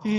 Orang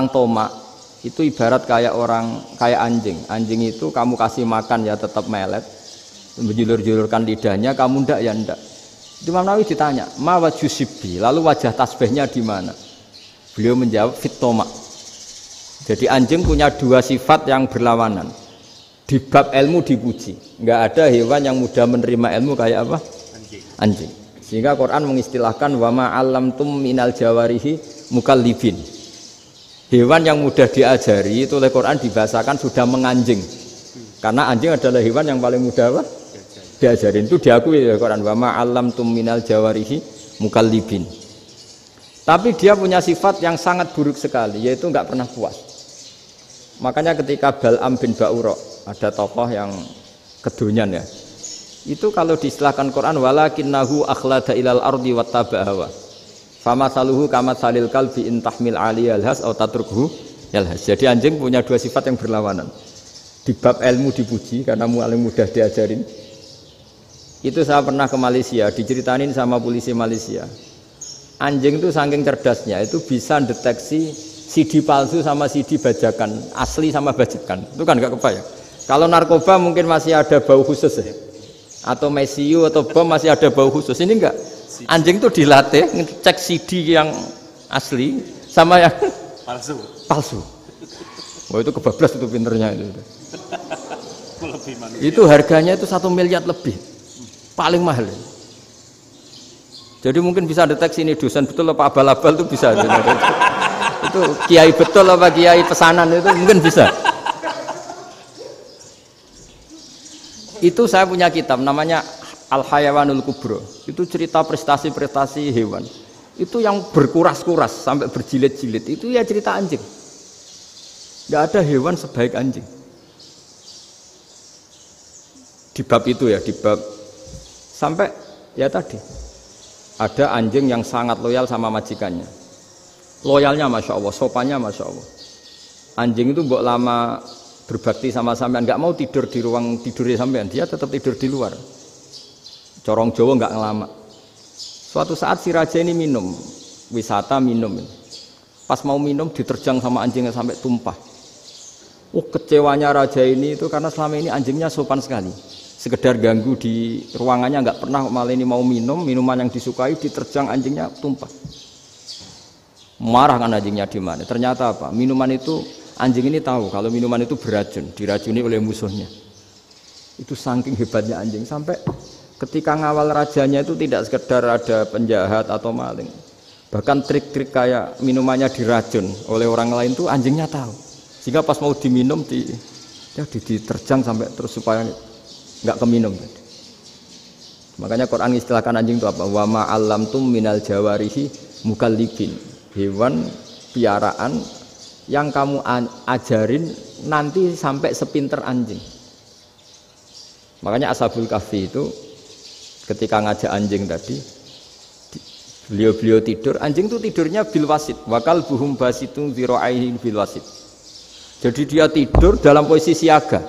tomak itu ibarat kayak anjing. Anjing itu kamu kasih makan ya tetap melet, menjulur-julurkan lidahnya, kamu ndak ya ndak. Imam Nawawi ditanya, "Ma wajhu sibbi?" Lalu wajah tasbihnya di mana? Beliau menjawab, "Fit tomak." Jadi anjing punya dua sifat yang berlawanan. Di bab ilmu dipuji. Enggak ada hewan yang mudah menerima ilmu kayak apa? Anjing. Sehingga Quran mengistilahkan wa ma 'allamtum minal jawarihi mukallibin. Hewan yang mudah diajari itu oleh Quran dibahasakan sudah menganjing. Karena anjing adalah hewan yang paling mudah apa? Diajarin. Itu diakui oleh Quran. Wa ma 'allamtum minal jawarihi mukallibin. Tapi dia punya sifat yang sangat buruk sekali, yaitu enggak pernah puas. Makanya ketika Bal'am bin Ba'ura, ada tokoh yang kedonyan ya. Itu kalau diistilahkan Quran walakinnahu akhlada ilal ardi wattaba'a hawa. Famasaluhu kamatsalil kalbi in tahmil 'alaihi yalhas aw tatrukhu yalhas. Jadi anjing punya dua sifat yang berlawanan. Di bab ilmu dipuji karena paling mudah diajarin. Itu saya pernah ke Malaysia, diceritain sama polisi Malaysia. Anjing itu saking cerdasnya itu bisa deteksi CD palsu sama CD bajakan, asli sama bajakan. Itu kan enggak kebayang. Kalau narkoba mungkin masih ada bau khusus ya. Atau mesiu atau bom masih ada bau khusus. Ini enggak. Anjing itu dilatih ngecek CD yang asli sama yang palsu. Wah itu kebablas itu pinternya itu. Itu harganya itu 1 miliar lebih. Paling mahal. Jadi mungkin bisa deteksi ini dosen betul apa abal-abal itu bisa. Itu kiai betul apa kiai pesanan itu mungkin bisa. Itu saya punya kitab namanya Al-Hayawanul Kubro. Itu cerita prestasi-prestasi hewan. Itu yang berkuras-kuras sampai berjilid-jilid. Itu ya cerita anjing. Nggak ada hewan sebaik anjing. Di bab itu ya, di bab sampai ya tadi. Ada anjing yang sangat loyal sama majikannya. Loyalnya Masya Allah, sopannya Masya Allah. Anjing itu mbok lama berbakti sama sampean, nggak mau tidur di ruang tidurnya sampean, dia tetap tidur di luar. Corong Jawa nggak ngelama. Suatu saat si raja ini minum, wisata minum. Pas mau minum diterjang sama anjingnya sampai tumpah. Kecewanya raja ini itu karena selama ini anjingnya sopan sekali. Sekedar ganggu di ruangannya nggak pernah, malah ini mau minum, minuman yang disukai diterjang anjingnya tumpah. Marah kan anjingnya di mana? Ternyata apa? Minuman itu anjing ini tahu kalau minuman itu beracun, diracuni oleh musuhnya. Itu saking hebatnya anjing sampai ketika ngawal rajanya itu tidak sekedar ada penjahat atau maling. Bahkan trik-trik kayak minumannya diracun oleh orang lain itu anjingnya tahu. Sehingga pas mau diminum diterjang sampai terus supaya nggak keminum. Makanya Quran istilahkan anjing itu apa? Wa ma 'allamtum minal jawarihi mukallibin. Hewan piaraan yang kamu ajarin nanti sampai sepinter anjing. Makanya Ashabul Kahfi itu ketika ngajak anjing tadi, beliau tidur, anjing itu tidurnya bil wasit, wakal buhum basitun zira'aihi bil wasit. Jadi dia tidur dalam posisi siaga.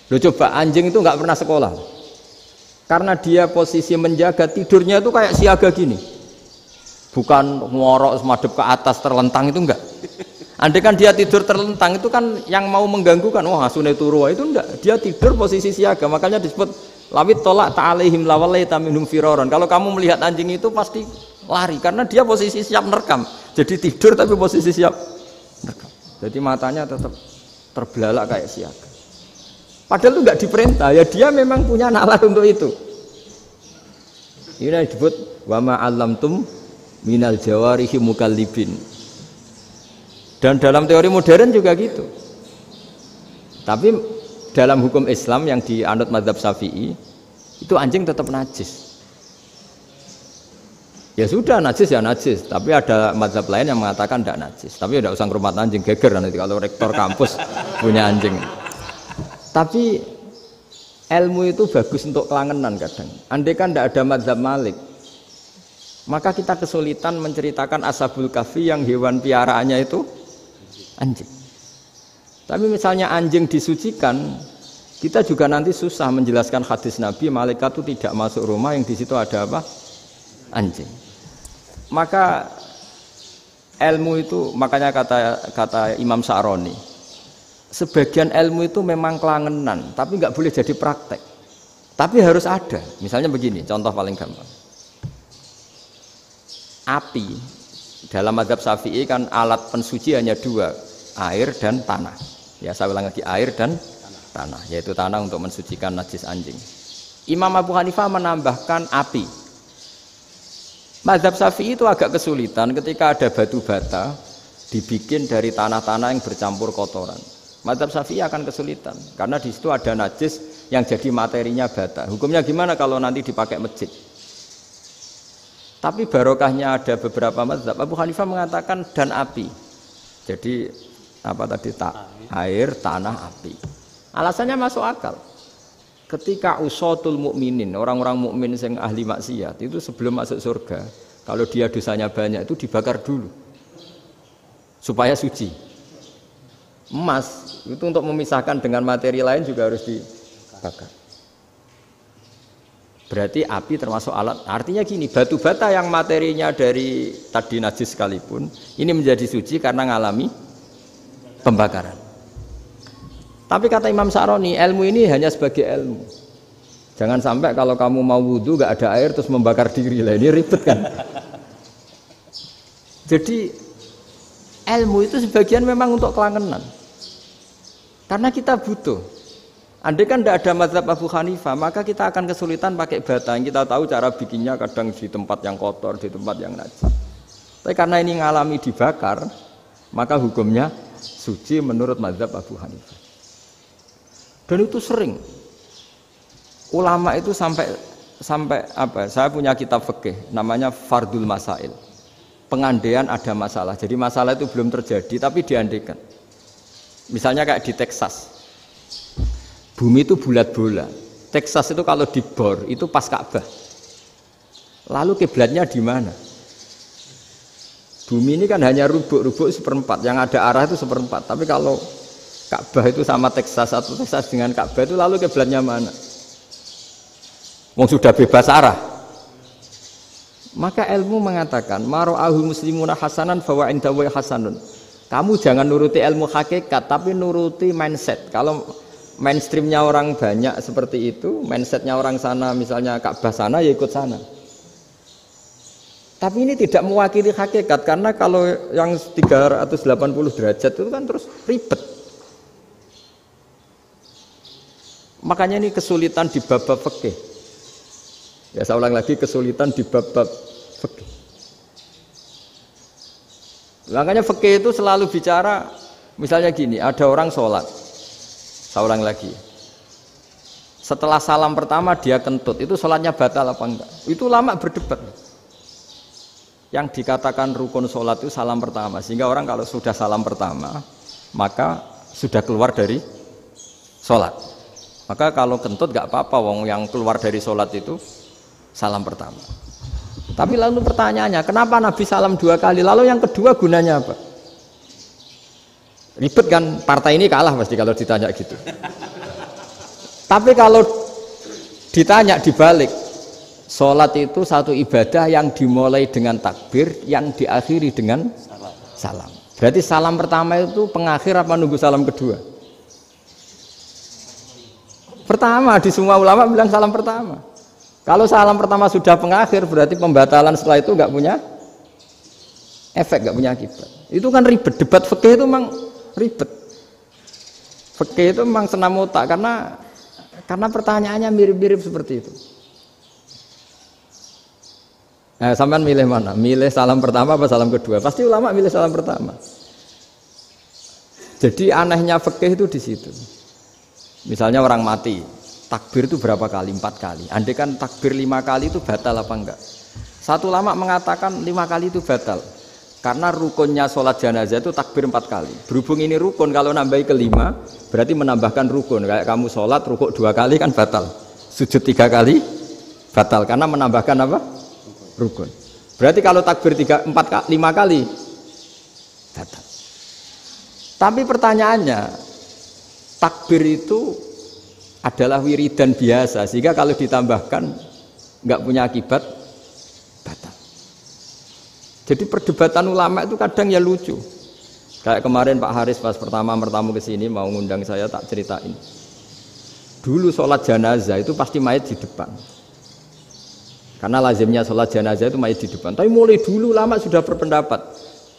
Loh coba anjing itu nggak pernah sekolah, karena dia posisi menjaga, tidurnya itu kayak siaga gini, bukan ngorok semadep ke atas terlentang, itu enggak. Andai kan dia tidur terlentang itu kan yang mau mengganggu kan, wah asune turu itu enggak. Dia tidur posisi siaga, makanya disebut lawit tolak ta'alaihim lawalaita minhum firaron. Kalau kamu melihat anjing itu pasti lari karena dia posisi siap merekam. Jadi tidur tapi posisi siap merekam. Jadi matanya tetap terbelalak kayak siaga. Padahal itu enggak diperintah, ya dia memang punya nalar untuk itu. Ini disebut wa ma 'allamtum minal jawarihi mukallibin. Dan dalam teori modern juga gitu. Tapi dalam hukum Islam yang dianut mazhab Syafi'i itu anjing tetap najis. Ya sudah najis ya najis, tapi ada mazhab lain yang mengatakan tidak najis. Tapi tidak usah ngurmat anjing, geger nanti kalau rektor kampus punya anjing. Tapi ilmu itu bagus untuk kelangenan kadang. Andai kan tidak ada mazhab Malik, maka kita kesulitan menceritakan Ashabul Kahfi yang hewan piaraannya itu anjing. Tapi misalnya anjing disucikan, kita juga nanti susah menjelaskan hadis Nabi malaikat itu tidak masuk rumah yang di situ ada apa? Anjing. Maka ilmu itu, makanya kata Imam Sa'roni, sebagian ilmu itu memang kelangenan, tapi nggak boleh jadi praktek. Tapi harus ada. Misalnya begini, contoh paling gampang. Api dalam mazhab Syafi'i kan alat pensuci hanya dua, air dan tanah. Ya saya ulang lagi, air dan tanah, yaitu tanah untuk mensucikan najis anjing. Imam Abu Hanifah menambahkan api. Mazhab Syafi'i itu agak kesulitan ketika ada batu bata dibikin dari tanah-tanah yang bercampur kotoran. Mazhab Syafi'i akan kesulitan karena di situ ada najis yang jadi materinya bata. Hukumnya gimana kalau nanti dipakai masjid? Tapi barokahnya ada beberapa mazhab. Abu Hanifah mengatakan dan api. Jadi apa tadi air, tanah, api. Alasannya masuk akal. Ketika usatul mukminin, orang-orang mukmin yang ahli maksiat itu sebelum masuk surga, kalau dia dosanya banyak itu dibakar dulu supaya suci. Emas itu untuk memisahkan dengan materi lain juga harus dibakar. Berarti api termasuk alat. Artinya gini, batu bata yang materinya dari tadi najis sekalipun, ini menjadi suci karena ngalami pembakaran. Tapi kata Imam Sa'roni, ilmu ini hanya sebagai ilmu. Jangan sampai kalau kamu mau wudhu gak ada air terus membakar diri lah, ini ribet kan. Jadi ilmu itu sebagian memang untuk kelangenan. Karena kita butuh. Andai kan tidak ada mazhab Abu Hanifah, maka kita akan kesulitan pakai bata. Yang kita tahu cara bikinnya kadang di tempat yang kotor, di tempat yang najis. Tapi karena ini ngalami dibakar, maka hukumnya suci menurut mazhab Abu Hanifah. Dan itu sering. Ulama itu sampai apa? Saya punya kitab fikih namanya Fardul Masail. Pengandaian ada masalah. Jadi masalah itu belum terjadi tapi diandaikan. Misalnya kayak di Texas. Bumi itu bulat bola. Texas itu kalau dibor itu pas Ka'bah. Lalu kiblatnya di mana? Bumi ini kan hanya rubuk-rubuk seperempat. Yang ada arah itu seperempat. Tapi kalau Ka'bah itu sama Texas atau Texas dengan Ka'bah itu lalu kiblatnya mana? Wong sudah bebas arah. Maka ilmu mengatakan mara'ahul muslimuna hasanan fawa indahu hasanun. Kamu jangan nuruti ilmu hakikat tapi nuruti mindset. Kalau mainstreamnya orang banyak seperti itu, mindsetnya orang sana misalnya Ka'bah sana ya ikut sana. Tapi ini tidak mewakili hakikat karena kalau yang 380 derajat itu kan terus ribet. Makanya ini kesulitan di bab-bab fikih. Ya saya ulang lagi, kesulitan di bab-bab fikih. Makanya fikih itu selalu bicara misalnya gini, ada orang sholat. Saya ulang lagi. Setelah salam pertama dia kentut, itu sholatnya batal apa enggak? Itu lama berdebat. Yang dikatakan rukun sholat itu salam pertama. Sehingga orang kalau sudah salam pertama, maka sudah keluar dari sholat. Maka kalau kentut enggak apa-apa, wong yang keluar dari sholat itu salam pertama. Tapi lalu pertanyaannya, kenapa Nabi salam 2 kali? Lalu yang kedua gunanya apa? Ribet kan, partai ini kalah pasti kalau ditanya gitu. Tapi kalau ditanya dibalik, sholat itu satu ibadah yang dimulai dengan takbir, yang diakhiri dengan salam. Berarti salam pertama itu pengakhir apa nunggu salam kedua? Pertama, di semua ulama bilang salam pertama. Kalau salam pertama sudah pengakhir, berarti pembatalan setelah itu nggak punya efek, nggak punya akibat. Itu kan ribet, debat fikih itu memang ribet. Fikih itu memang senam otak karena pertanyaannya mirip-mirip seperti itu. Nah, sampean milih mana? Milih salam pertama apa salam kedua? Pasti ulama milih salam pertama. Jadi anehnya fikih itu di situ. Misalnya orang mati, takbir itu berapa kali? 4 kali. Andai kan takbir 5 kali itu batal apa enggak? Satu ulama mengatakan 5 kali itu batal. Karena rukunnya sholat jenazah itu takbir 4 kali. Berhubung ini rukun, kalau nambahi ke 5, berarti menambahkan rukun. Kayak kamu sholat, rukuk 2 kali kan batal. Sujud 3 kali, batal. Karena menambahkan apa? Rukun. Berarti kalau takbir 5 kali, batal. Tapi pertanyaannya, takbir itu adalah wiridan biasa, sehingga kalau ditambahkan nggak punya akibat, batal. Jadi perdebatan ulama itu kadang ya lucu. Kayak kemarin Pak Haris pas pertama bertamu ke sini mau ngundang saya, tak ceritain. Dulu sholat jenazah itu pasti mayat di depan. Karena lazimnya sholat jenazah itu mayat di depan. Tapi mulai dulu ulama sudah berpendapat,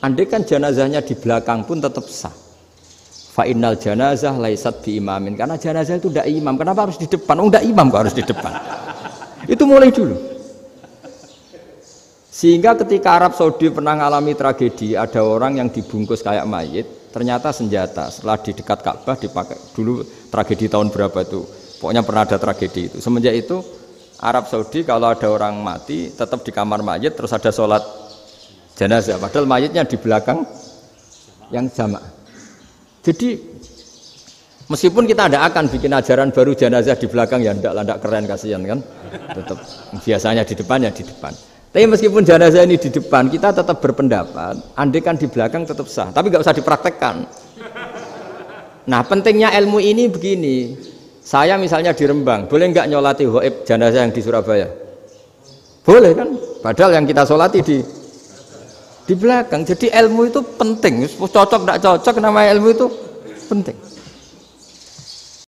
andai kan jenazahnya di belakang pun tetap sah. Fa innal janazah laisat bi imamin. Karena jenazah itu tidak imam. Kenapa harus di depan? Oh, tidak imam kok harus di depan. Itu mulai dulu. Sehingga ketika Arab Saudi pernah mengalami tragedi, ada orang yang dibungkus kayak mayit, ternyata senjata. Setelah di dekat Ka'bah dipakai. Dulu tragedi tahun berapa itu? Pokoknya pernah ada tragedi itu. Semenjak itu Arab Saudi kalau ada orang mati tetap di kamar mayit, terus ada sholat jenazah. Padahal mayitnya di belakang yang jamaah. Jadi meskipun kita tidak akan bikin ajaran baru jenazah di belakang, ya tidak keren, kasihan kan. Tetap biasanya di depan ya di depan. Tapi meskipun jenazah ini di depan, kita tetap berpendapat, andai kan di belakang tetap sah, tapi nggak usah dipraktekkan. Nah, pentingnya ilmu ini begini. Saya misalnya di Rembang, boleh nggak nyolati ghaib jenazah yang di Surabaya? Boleh kan? Padahal yang kita solati di belakang. Jadi ilmu itu penting. Cocok tidak cocok, nama ilmu itu penting.